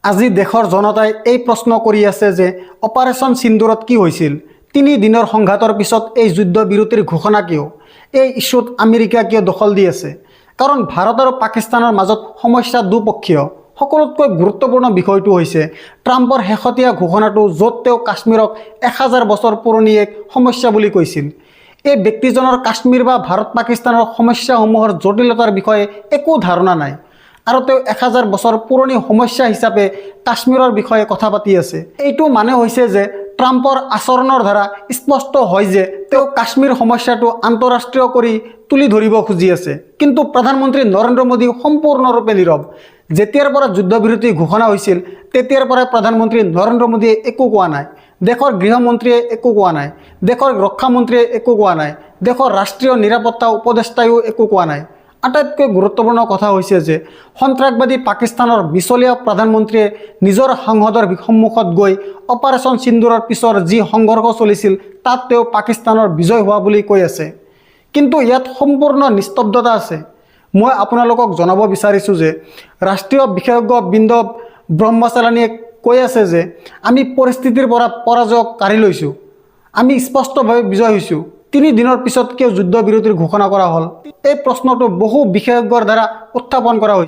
আজি দেশৰ জনতাই এই প্ৰশ্ন কৰি আছে যে অপাৰেশ্যন সিন্দুৰত কি হৈছিল। 3 দিনৰ সংঘাতৰ পিছত এই যুদ্ধ বিৰতিৰ ঘোষণা কিয়? এই ইস্যুত আমেৰিকা কিয় দখল দি আছে? কাৰণ ভাৰত আৰু পাকিস্তানৰ মাজত সমস্যা দুপক্ষীয়। সকলোতকৈ গুৰুত্বপূৰ্ণ বিষয়টো হৈছে ট্ৰাম্পৰ শেহতীয়া ঘোষণাটো, য'ত তেওঁ কাশ্মীৰক 1000 বছৰ পুৰণি এক সমস্যা বুলি কৈছিল। এই ব্যক্তিজনৰ কাশ্মীৰ বা ভাৰত পাকিস্তানৰ সমস্যাসমূহৰ জটিলতাৰ বিষয়ে একো ধাৰণা নাই আৰু তেওঁ 1000 বছৰ পুৰণি সমস্যা হিচাপে কাশ্মীৰৰ বিষয়ে কথা পাতি আছে। এইটো মানে হৈছে যে ট্ৰাম্পৰ আচৰণৰ দ্বাৰা স্পষ্ট হয় যে তেওঁ কাশ্মীৰ সমস্যাটো আন্তঃৰাষ্ট্ৰীয় কৰি তুলি ধৰিব খুজি আছে। কিন্তু প্ৰধানমন্ত্ৰী নৰেন্দ্ৰ মোদী সম্পূৰ্ণৰূপে নীৰৱ। যেতিয়াৰ পৰা যুদ্ধবিৰতি ঘোষণা হৈছিল তেতিয়াৰ পৰাই প্ৰধানমন্ত্ৰী নৰেন্দ্ৰ মোদীয়ে একো কোৱা নাই। দেশৰ গৃহমন্ত্ৰীয়ে একো কোৱা নাই, দেশৰ ৰক্ষা মন্ত্ৰীয়ে একো কোৱা নাই, দেশৰ ৰাষ্ট্ৰীয় নিৰাপত্তা উপদেষ্টায়ো একো কোৱা নাই। আটাইতকৈ গুৰুত্বপূৰ্ণ কথা হৈছে যে সন্ত্ৰাসবাদী পাকিস্তানৰ বিচলীয়া প্ৰধানমন্ত্ৰীয়ে নিজৰ সংসদৰ সন্মুখত গৈ অপাৰেশ্যন সিন্দুৰৰ পিছৰ যি সংঘৰ্ষ চলিছিল তাত তেওঁ পাকিস্তানৰ বিজয় হোৱা বুলি কৈ আছে। কিন্তু ইয়াত সম্পূৰ্ণ নিস্তব্ধতা আছে। মই আপোনালোকক জনাব বিচাৰিছোঁ যে ৰাষ্ট্ৰীয় বিশেষজ্ঞ বৃন্দ ব্ৰহ্মচালানীয়ে কৈ আছে যে আমি পৰিস্থিতিৰ পৰা পৰাজয়ক কাঢ়ি লৈছোঁ, আমি স্পষ্টভাৱে বিজয় হৈছোঁ। 3 দিনৰ পিছত কিয় যুদ্ধবিৰতিৰ ঘোষণা কৰা হ'ল? এই প্ৰশ্নটো বহু বিশেষজ্ঞৰ দ্বাৰা উত্থাপন কৰা হৈছে।